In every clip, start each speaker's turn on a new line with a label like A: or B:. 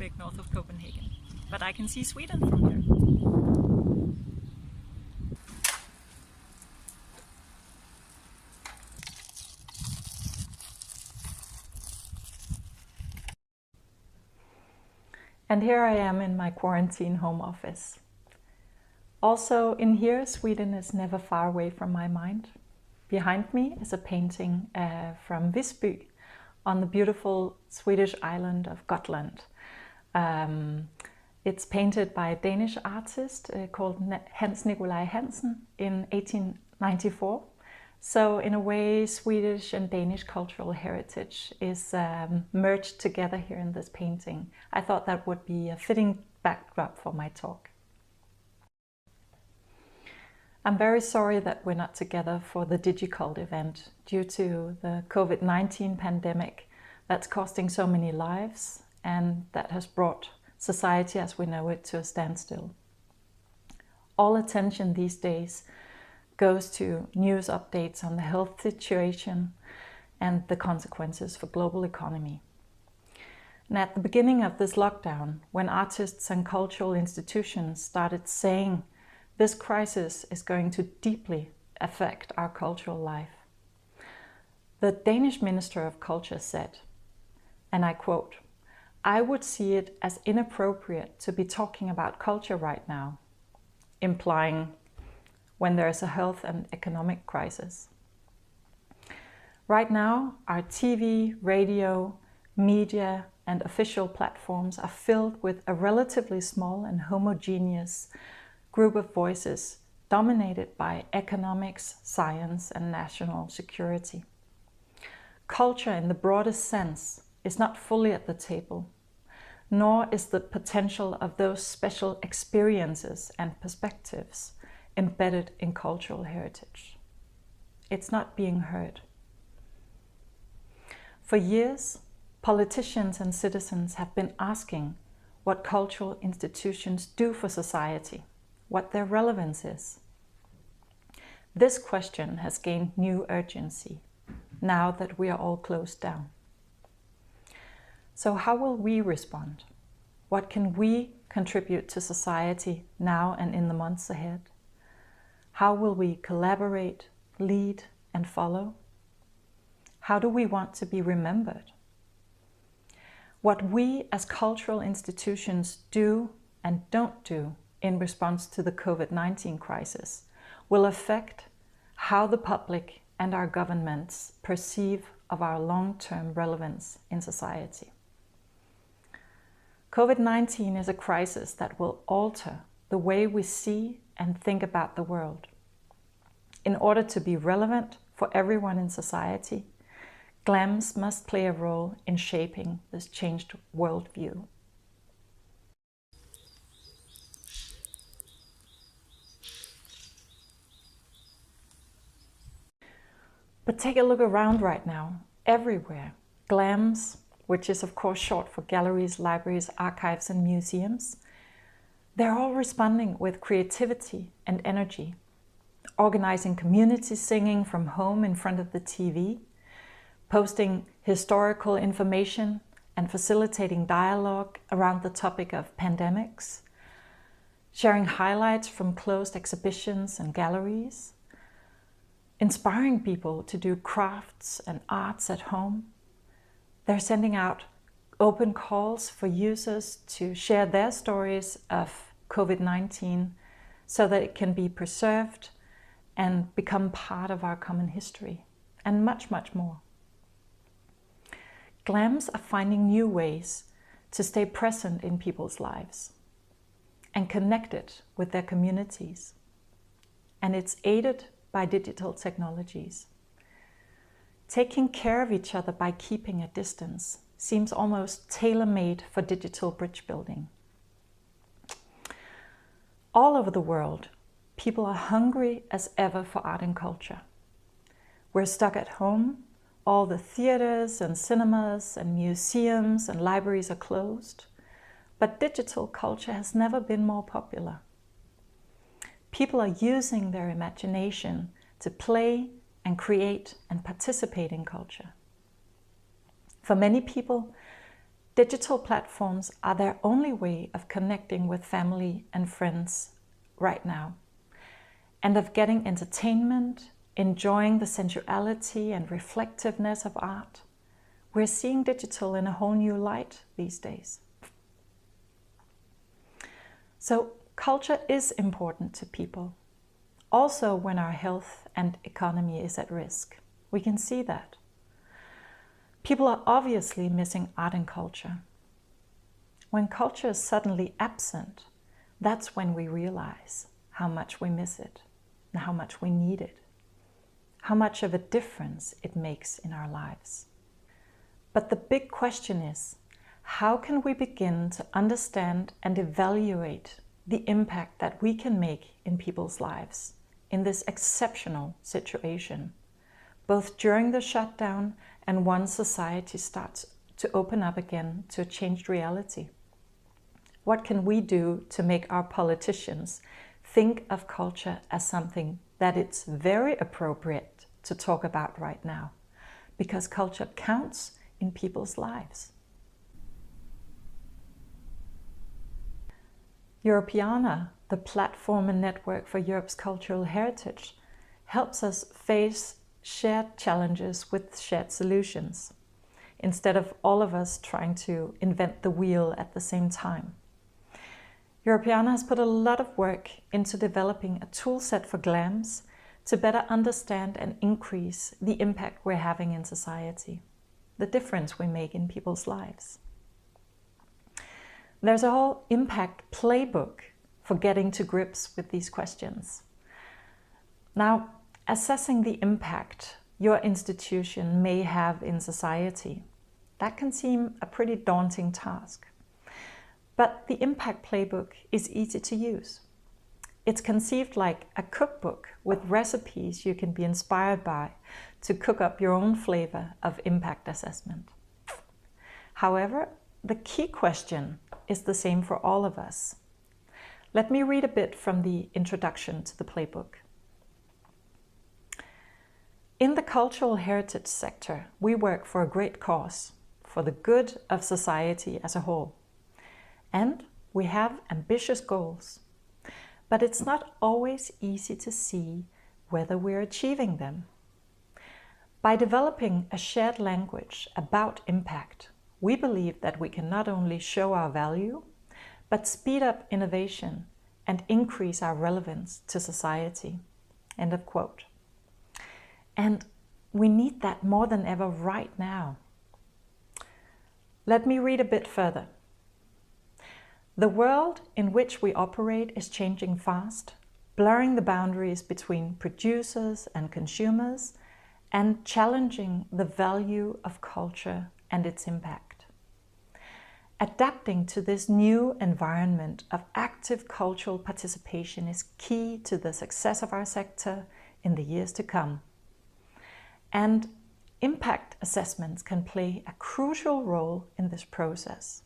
A: Pacific north of Copenhagen, but I can see Sweden from here. And here I am in my quarantine home office. Also in here, Sweden is never far away from my mind. Behind me is a painting from Visby on the beautiful Swedish island of Gotland. It's painted by a Danish artist called Hans Nicolai Hansen in 1894. So in a way, Swedish and Danish cultural heritage is merged together here in this painting. I thought that would be a fitting backdrop for my talk. I'm very sorry that we're not together for the DigiCult event due to the COVID-19 pandemic that's costing so many lives and that has brought society as we know it to a standstill. All attention these days goes to news updates on the health situation and the consequences for global economy. And at the beginning of this lockdown, when artists and cultural institutions started saying this crisis is going to deeply affect our cultural life, the Danish Minister of Culture said, and I quote, "I would see it as inappropriate to be talking about culture right now," implying when there is a health and economic crisis. Right now, our TV, radio, media, and official platforms are filled with a relatively small and homogeneous group of voices dominated by economics, science, and national security. Culture in the broadest sense is not fully at the table, nor is the potential of those special experiences and perspectives embedded in cultural heritage. It's not being heard. For years, politicians and citizens have been asking what cultural institutions do for society, what their relevance is. This question has gained new urgency now that we are all closed down. So how will we respond? What can we contribute to society now and in the months ahead? How will we collaborate, lead, and follow? How do we want to be remembered? What we as cultural institutions do and don't do in response to the COVID-19 crisis will affect how the public and our governments perceive of our long-term relevance in society. COVID-19 is a crisis that will alter the way we see and think about the world. In order to be relevant for everyone in society, GLAMs must play a role in shaping this changed worldview. But take a look around right now, everywhere. GLAMs, which is of course short for galleries, libraries, archives, and museums, they're all responding with creativity and energy, organizing community singing from home in front of the TV, posting historical information and facilitating dialogue around the topic of pandemics, sharing highlights from closed exhibitions and galleries, inspiring people to do crafts and arts at home. They're sending out open calls for users to share their stories of COVID-19 so that it can be preserved and become part of our common history, and much, much more. GLAMs are finding new ways to stay present in people's lives and connected with their communities. And it's aided by digital technologies. Taking care of each other by keeping a distance seems almost tailor-made for digital bridge building. All over the world, people are hungry as ever for art and culture. We're stuck at home. All the theaters and cinemas and museums and libraries are closed. But digital culture has never been more popular. People are using their imagination to play and create and participate in culture. For many people, Digital platforms are their only way of connecting with family and friends right now, and of getting entertainment, enjoying the sensuality and reflectiveness of art. We're seeing digital in a whole new light these days. So culture is important to people, also when our health and economy is at risk. We can see that. People are obviously missing art and culture. When culture is suddenly absent, that's when we realize how much we miss it and how much we need it, how much of a difference it makes in our lives. But the big question is, how can we begin to understand and evaluate the impact that we can make in people's lives in this exceptional situation, both during the shutdown and once society starts to open up again to a changed reality? What can we do to make our politicians think of culture as something that it's very appropriate to talk about right now? Because culture counts in people's lives. Europeana, the platform and network for Europe's cultural heritage, helps us face shared challenges with shared solutions, instead of all of us trying to invent the wheel at the same time. Europeana has put a lot of work into developing a tool set for GLAMs to better understand and increase the impact we're having in society, the difference we make in people's lives. There's a whole impact playbook for getting to grips with these questions. Now, assessing the impact your institution may have in society, that can seem a pretty daunting task. But the impact playbook is easy to use. It's conceived like a cookbook with recipes you can be inspired by to cook up your own flavor of impact assessment. However, the key question is the same for all of us. Let me read a bit from the introduction to the playbook. In the cultural heritage sector, we work for a great cause, for the good of society as a whole. And we have ambitious goals. But it's not always easy to see whether we're achieving them. By developing a shared language about impact, we believe that we can not only show our value, but speed up innovation and increase our relevance to society. End of quote. And we need that more than ever right now. Let me read a bit further. The world in which we operate is changing fast, blurring the boundaries between producers and consumers, and challenging the value of culture and its impact. Adapting to this new environment of active cultural participation is key to the success of our sector in the years to come. And impact assessments can play a crucial role in this process.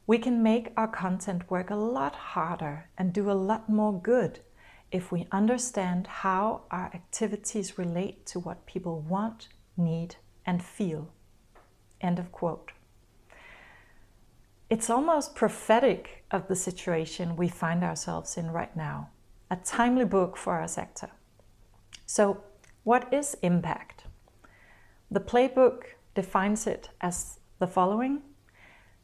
A: We can make our content work a lot harder and do a lot more good if we understand how our activities relate to what people want, need, and feel. End of quote. It's almost prophetic of the situation we find ourselves in right now, a timely book for our sector. So, what is impact? The playbook defines it as the following: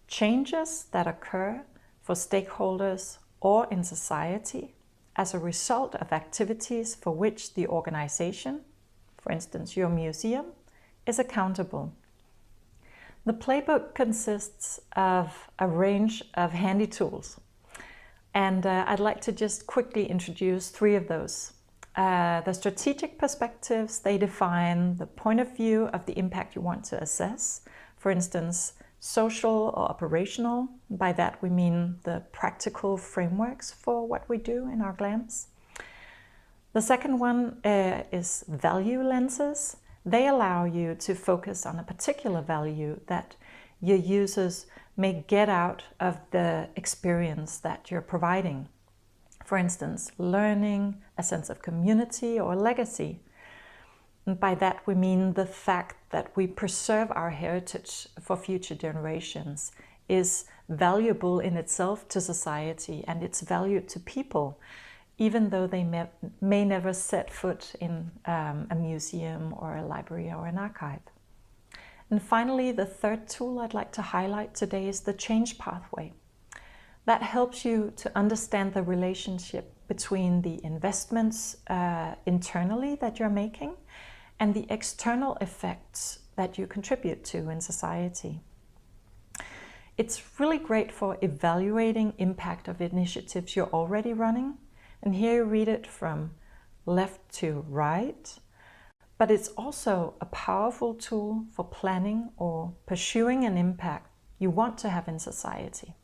A: changes that occur for stakeholders or in society as a result of activities for which the organization, for instance your museum, is accountable. The playbook consists of a range of handy tools, and I'd like to just quickly introduce 3 of those. The strategic perspectives, they define the point of view of the impact you want to assess, for instance, social or operational. By that we mean the practical frameworks for what we do in our GLAMs. The second one is value lenses. They allow you to focus on a particular value that your users may get out of the experience that you're providing. For instance, learning, a sense of community or legacy. And by that we mean the fact that we preserve our heritage for future generations is valuable in itself to society, and it's valued to people, even though they may never set foot in a museum or a library or an archive. And finally, the third tool I'd like to highlight today is the change pathway. That helps you to understand the relationship between the investments internally that you're making and the external effects that you contribute to in society. It's really great for evaluating impact of initiatives you're already running. And here you read it from left to right. But it's also a powerful tool for planning or pursuing an impact you want to have in society.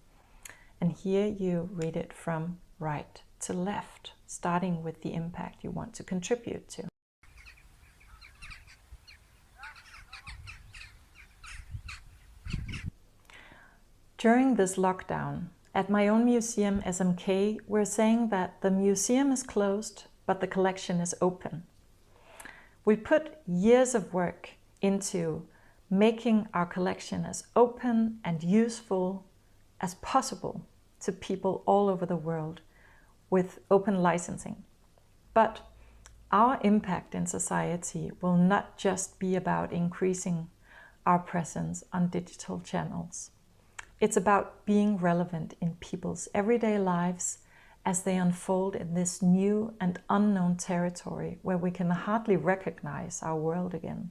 A: And here you read it from right to left, starting with the impact you want to contribute to. During this lockdown, at my own museum, SMK, we're saying that the museum is closed, but the collection is open. We put years of work into making our collection as open and useful as possible to people all over the world with open licensing. But our impact in society will not just be about increasing our presence on digital channels. It's about being relevant in people's everyday lives as they unfold in this new and unknown territory where we can hardly recognize our world again.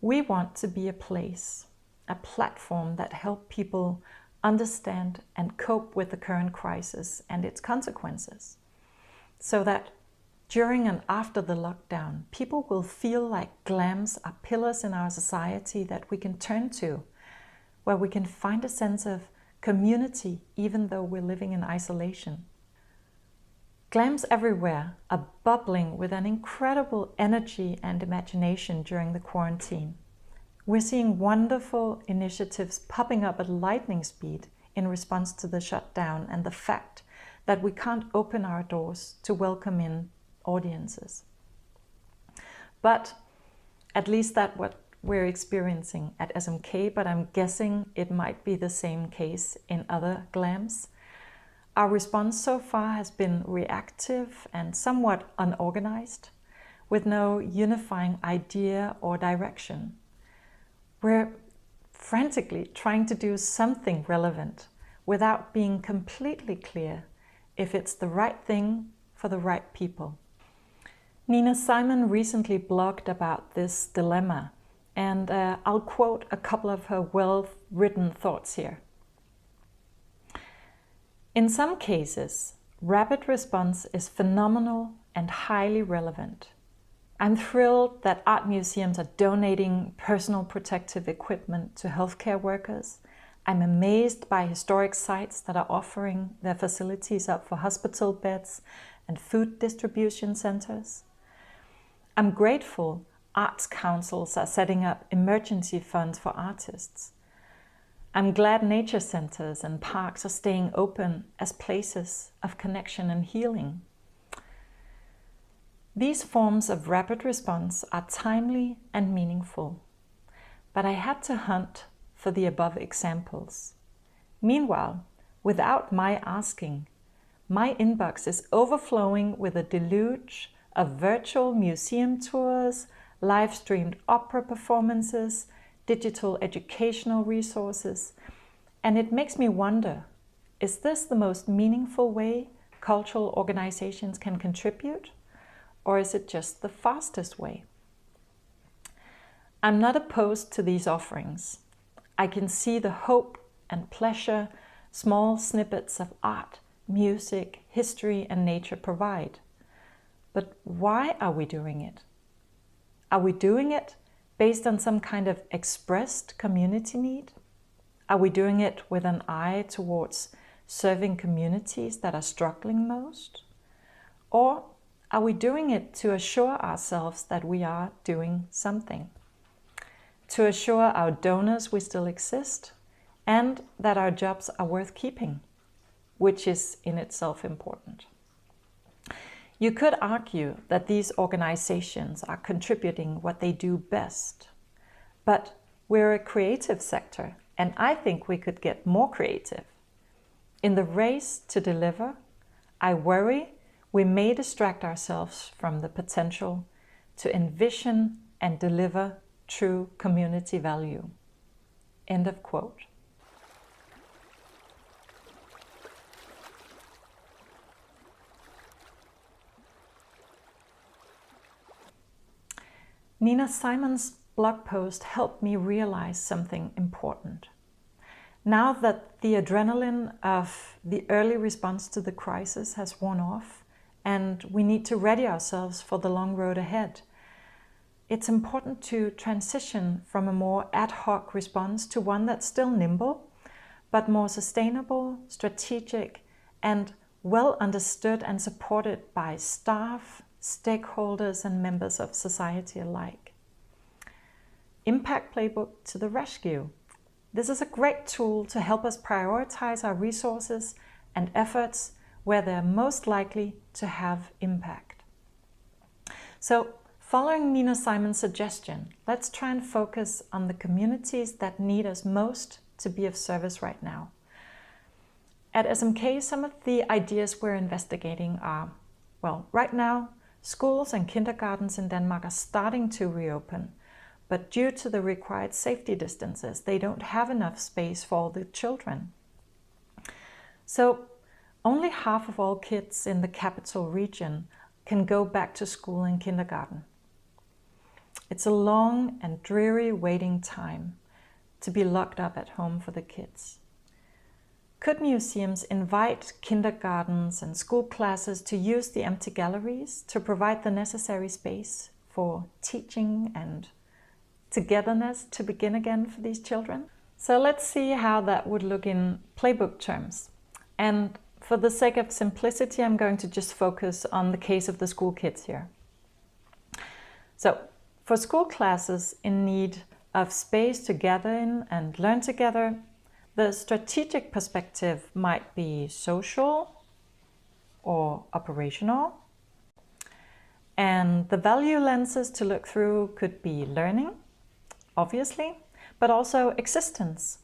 A: We want to be a place, a platform that helps people understand and cope with the current crisis and its consequences, so that during and after the lockdown, people will feel like GLAMs are pillars in our society that we can turn to, where we can find a sense of community even though we're living in isolation. GLAMs everywhere are bubbling with an incredible energy and imagination during the quarantine. We're seeing wonderful initiatives popping up at lightning speed in response to the shutdown and the fact that we can't open our doors to welcome in audiences. But at least that's what we're experiencing at SMK, but I'm guessing it might be the same case in other GLAMs. Our response so far has been reactive and somewhat unorganized, with no unifying idea or direction. We're frantically trying to do something relevant without being completely clear if it's the right thing for the right people. Nina Simon recently blogged about this dilemma, and I'll quote a couple of her well-written thoughts here. In some cases, rapid response is phenomenal and highly relevant. I'm thrilled that art museums are donating personal protective equipment to healthcare workers. I'm amazed by historic sites that are offering their facilities up for hospital beds and food distribution centers. I'm grateful arts councils are setting up emergency funds for artists. I'm glad nature centers and parks are staying open as places of connection and healing. These forms of rapid response are timely and meaningful, but I had to hunt for the above examples. Meanwhile, without my asking, my inbox is overflowing with a deluge of virtual museum tours, live-streamed opera performances, digital educational resources, and it makes me wonder, is this the most meaningful way cultural organizations can contribute, or is it just the fastest way? I'm not opposed to these offerings. I can see the hope and pleasure small snippets of art, music, history, and nature provide. But why are we doing it? Are we doing it based on some kind of expressed community need? Are we doing it with an eye towards serving communities that are struggling most? Or are we doing it to assure ourselves that we are doing something? To assure our donors we still exist and that our jobs are worth keeping, which is in itself important. You could argue that these organizations are contributing what they do best, but we're a creative sector, and I think we could get more creative. In the race to deliver, I worry we may distract ourselves from the potential to envision and deliver true community value. End of quote. Nina Simon's blog post helped me realize something important. Now that the adrenaline of the early response to the crisis has worn off and we need to ready ourselves for the long road ahead, it's important to transition from a more ad hoc response to one that's still nimble, but more sustainable, strategic, and well understood and supported by staff, stakeholders, and members of society alike. Impact Playbook to the rescue. This is a great tool to help us prioritize our resources and efforts where they're most likely to have impact. So, following Nina Simon's suggestion, let's try and focus on the communities that need us most to be of service right now. At SMK, some of the ideas we're investigating are, well, right now, schools and kindergartens in Denmark are starting to reopen, but due to the required safety distances, they don't have enough space for all the children. So only half of all kids in the capital region can go back to school and kindergarten. It's a long and dreary waiting time to be locked up at home for the kids. Could museums invite kindergartens and school classes to use the empty galleries to provide the necessary space for teaching and togetherness to begin again for these children? So let's see how that would look in playbook terms. And for the sake of simplicity, I'm going to just focus on the case of the school kids here. So for school classes in need of space to gather in and learn together, the strategic perspective might be social or operational. And the value lenses to look through could be learning, obviously, but also existence.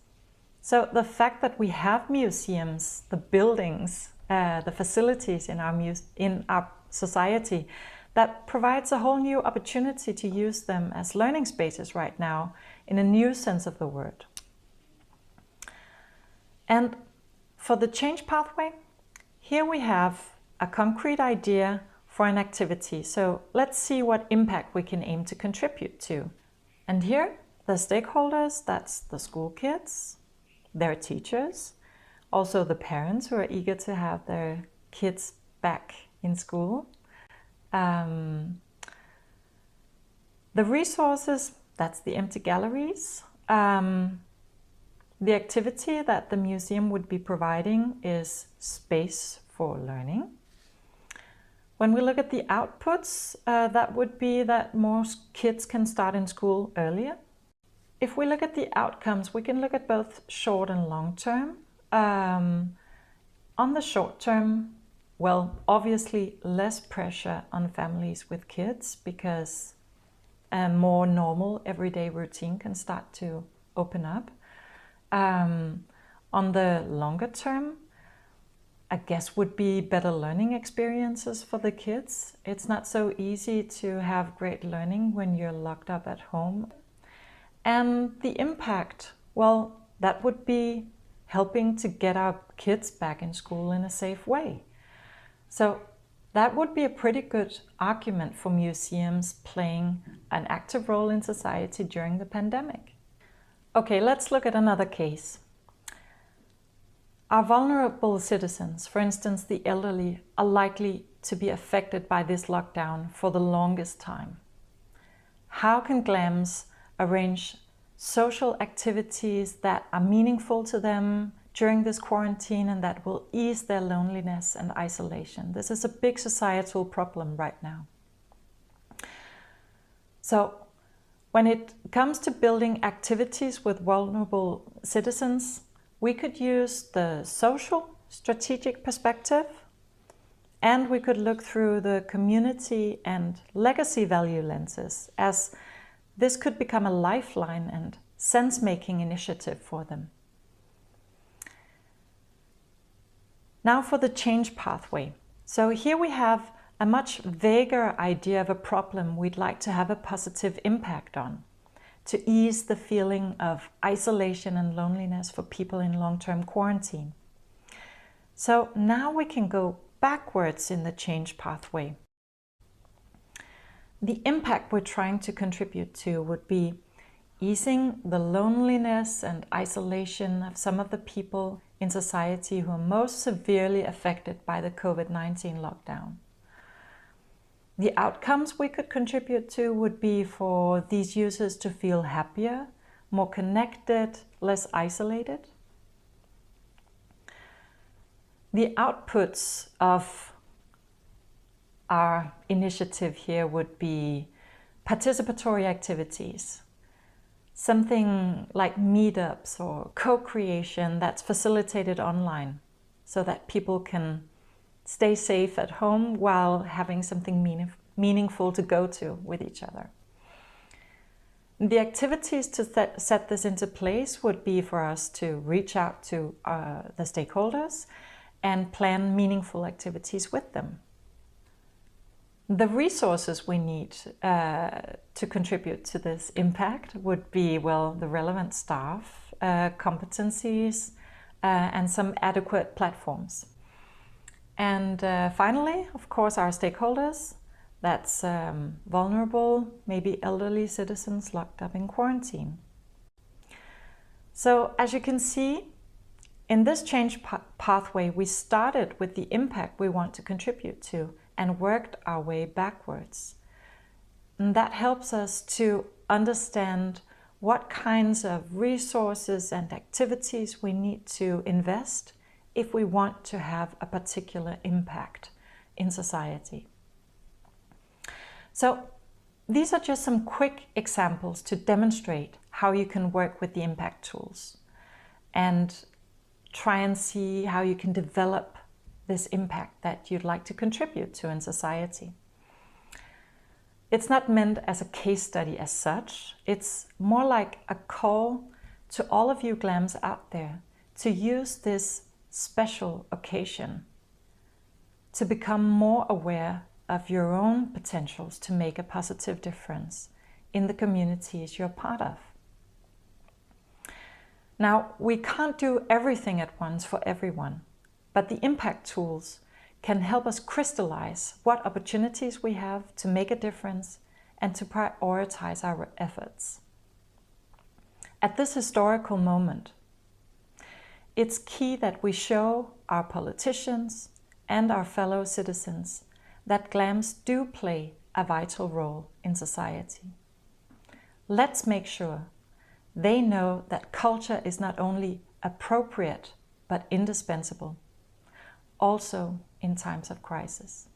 A: So the fact that we have museums, the buildings, the facilities in our society, that provides a whole new opportunity to use them as learning spaces right now in a new sense of the word. And for the change pathway, here we have a concrete idea for an activity. So let's see what impact we can aim to contribute to. And here, the stakeholders, that's the school kids, their teachers, also the parents who are eager to have their kids back in school. The resources, that's the empty galleries. The activity that the museum would be providing is space for learning. When we look at the outputs, that would be that more kids can start in school earlier. If we look at the outcomes, we can look at both short and long term. On the short term, well, obviously less pressure on families with kids because a more normal everyday routine can start to open up. On the longer term, I guess would be better learning experiences for the kids. It's not so easy to have great learning when you're locked up at home. And the impact, well, that would be helping to get our kids back in school in a safe way. So that would be a pretty good argument for museums playing an active role in society during the pandemic. Okay, let's look at another case. Our vulnerable citizens, for instance the elderly, are likely to be affected by this lockdown for the longest time. How can GLAMs arrange social activities that are meaningful to them during this quarantine and that will ease their loneliness and isolation? This is a big societal problem right now. So when it comes to building activities with vulnerable citizens, we could use the social strategic perspective And we could look through the community and legacy value lenses, as this could become a lifeline and sense-making initiative for them. Now for the change pathway. So here we have a much vaguer idea of a problem we'd like to have a positive impact on, to ease the feeling of isolation and loneliness for people in long-term quarantine. So now we can go backwards in the change pathway. The impact we're trying to contribute to would be easing the loneliness and isolation of some of the people in society who are most severely affected by the COVID-19 lockdown. The outcomes we could contribute to would be for these users to feel happier, more connected, less isolated. The outputs of our initiative here would be participatory activities, something like meetups or co-creation that's facilitated online so that people can stay safe at home while having something meaningful to go to with each other. The activities to set this into place would be for us to reach out to the stakeholders and plan meaningful activities with them. The resources we need to contribute to this impact would be, well, the relevant staff, competencies, and some adequate platforms. And finally, of course, our stakeholders. That's vulnerable, maybe elderly citizens locked up in quarantine. So as you can see, in this change pathway, we started with the impact we want to contribute to and worked our way backwards. And that helps us to understand what kinds of resources and activities we need to invest if we want to have a particular impact in society. So these are just some quick examples to demonstrate how you can work with the impact tools and try and see how you can develop this impact that you'd like to contribute to in society. It's not meant as a case study as such. It's more like a call to all of you GLAMs out there to use this special occasion to become more aware of your own potentials to make a positive difference in the communities you're part of. Now, we can't do everything at once for everyone, but the impact tools can help us crystallize what opportunities we have to make a difference and to prioritize our efforts. At this historical moment, it's key that we show our politicians and our fellow citizens that GLAMs do play a vital role in society. Let's make sure they know that culture is not only appropriate, but indispensable, also in times of crisis.